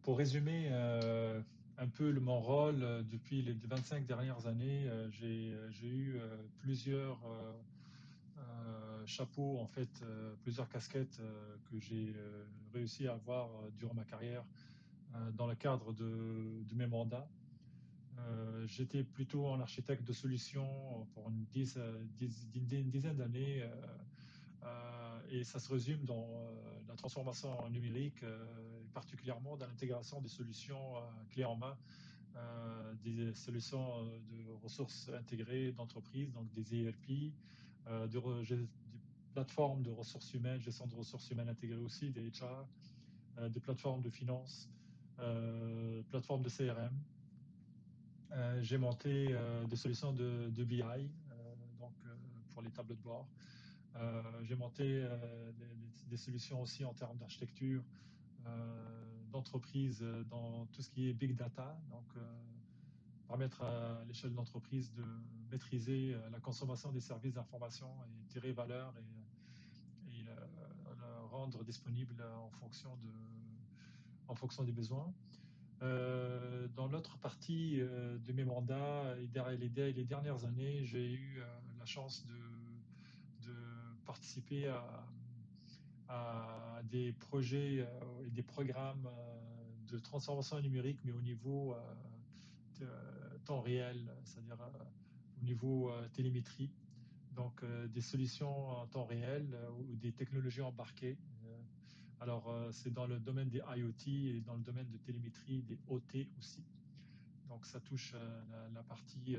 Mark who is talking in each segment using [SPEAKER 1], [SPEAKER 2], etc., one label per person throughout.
[SPEAKER 1] Pour résumer un peu mon rôle depuis les 25 dernières années, j'ai eu plusieurs chapeaux, en fait, plusieurs casquettes que j'ai réussi à avoir durant ma carrière dans le cadre de mes mandats. J'étais plutôt en architecte de solutions pour une dizaine d'années. Et ça se résume dans la transformation numérique, particulièrement dans l'intégration des solutions clés en main, des solutions de ressources intégrées d'entreprise, donc des ERP, des plateformes de ressources humaines, gestion de ressources humaines intégrées aussi, des HR, des plateformes de finance, plateformes de CRM. J'ai monté des solutions de BI, pour les tableaux de bord. J'ai monté des solutions aussi en termes d'architecture d'entreprise dans tout ce qui est big data, permettre à l'échelle de l'entreprise de maîtriser la consommation des services d'information et tirer valeur et le rendre disponible en fonction des besoins. Dans l'autre partie de mes mandats et les dernières années, j'ai eu la chance de participer à des projets et des programmes de transformation numérique, mais au niveau temps réel, c'est-à-dire au niveau télémétrie. Donc, des solutions en temps réel ou des technologies embarquées. C'est dans le domaine des IoT et dans le domaine de télémétrie, des OT aussi. Donc, ça touche la partie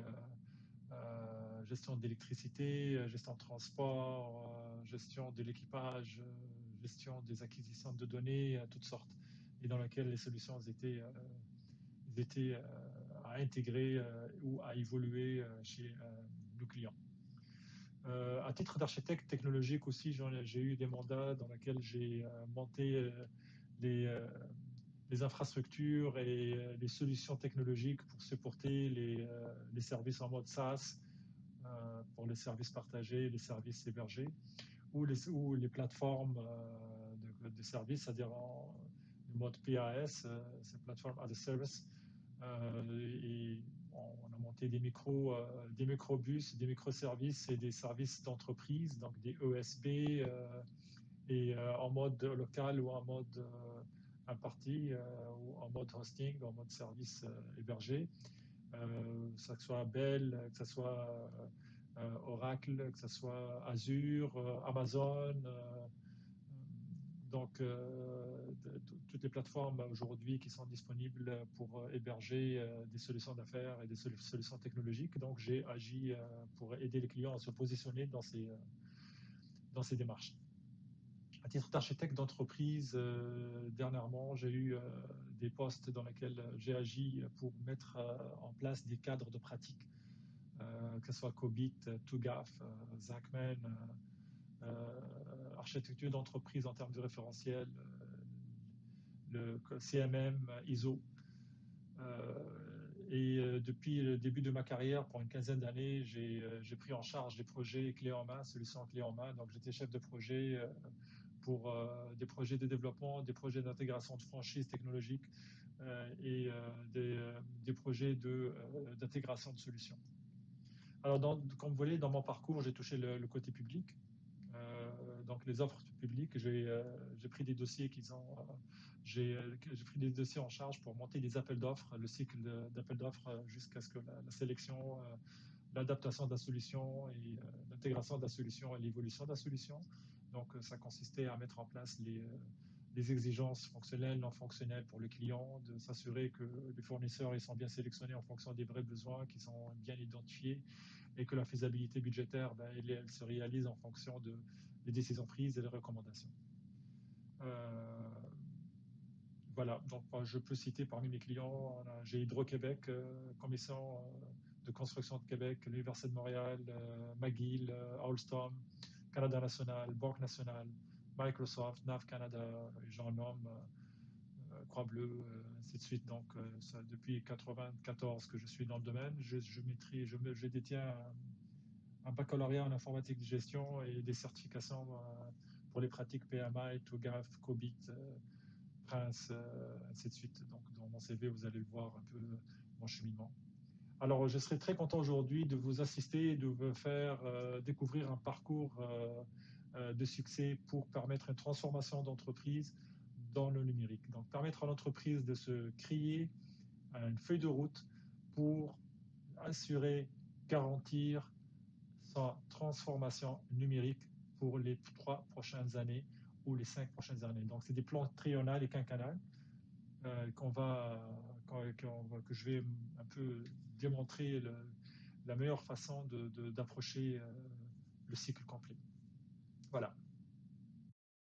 [SPEAKER 1] gestion d'électricité, gestion de transport, gestion de l'équipage, gestion des acquisitions de données, toutes sortes, et dans laquelle les solutions étaient à intégrer ou à évoluer chez nos clients. À titre d'architecte technologique aussi, j'ai eu des mandats dans lesquels j'ai monté les, euh, les infrastructures et les solutions technologiques pour supporter les services en mode SaaS, pour les services partagés, les services hébergés, ou les plateformes de services, c'est-à-dire en le mode PaaS, c'est Platform as a Service. Et on a monté des microbus, des microservices et des services d'entreprise, donc des ESB, en mode local ou en mode imparti, ou en mode hosting, en mode service hébergé. Que ce soit Bell, que ce soit Oracle, que ce soit Azure, Amazon, toutes les plateformes aujourd'hui qui sont disponibles pour héberger des solutions d'affaires et des solutions technologiques. Donc, j'ai agi pour aider les clients à se positionner dans ces démarches. À titre d'architecte d'entreprise, dernièrement, j'ai eu des postes dans lesquels j'ai agi pour mettre en place des cadres de pratique, que ce soit COBIT, TUGAF, Zachman, architecture d'entreprise en termes de référentiel, le CMM, ISO. Depuis le début de ma carrière, pour une quinzaine d'années, j'ai pris en charge des projets clés en main, solutions clés en main. Donc, j'étais chef de projet pour des projets de développement, des projets d'intégration de franchises technologiques des projets d'intégration de solutions. Alors, comme vous voyez, dans mon parcours, j'ai touché le côté public. Donc les offres publiques, j'ai pris des dossiers j'ai pris des dossiers en charge pour monter des appels d'offres, le cycle d'appels d'offres jusqu'à ce que la sélection, l'adaptation de la solution et l'intégration de la solution et l'évolution de la solution. Donc ça consistait à mettre en place les exigences fonctionnelles, non fonctionnelles pour le client, de s'assurer que les fournisseurs ils sont bien sélectionnés en fonction des vrais besoins, qui sont bien identifiés, et que la faisabilité budgétaire, elle se réalise en fonction des décisions prises et des recommandations. Voilà, donc je peux citer parmi mes clients, j'ai Hydro-Québec, Commission de construction de Québec, l'Université de Montréal, McGill, Alstom, Canada National, Banque Nationale, Microsoft, NAV Canada, j'en nomme, Croix-Bleue, ainsi de suite. Donc, depuis 1994 que je suis dans le domaine, je détiens un baccalauréat en informatique de gestion et des certifications pour les pratiques PMI, TOGAF, COBIT, Prince, ainsi de suite. Donc, dans mon CV, vous allez voir un peu mon cheminement. Alors, je serais très content aujourd'hui de vous assister et de vous faire découvrir un parcours de succès pour permettre une transformation d'entreprise dans le numérique. Donc, permettre à l'entreprise de se créer une feuille de route pour assurer, garantir sa transformation numérique pour les 3 prochaines années ou les 5 prochaines années. Donc, c'est des plans triennales et quinquennales qu'on va, que je vais un peu démontrer la meilleure façon d'approcher le cycle complet. Voilà.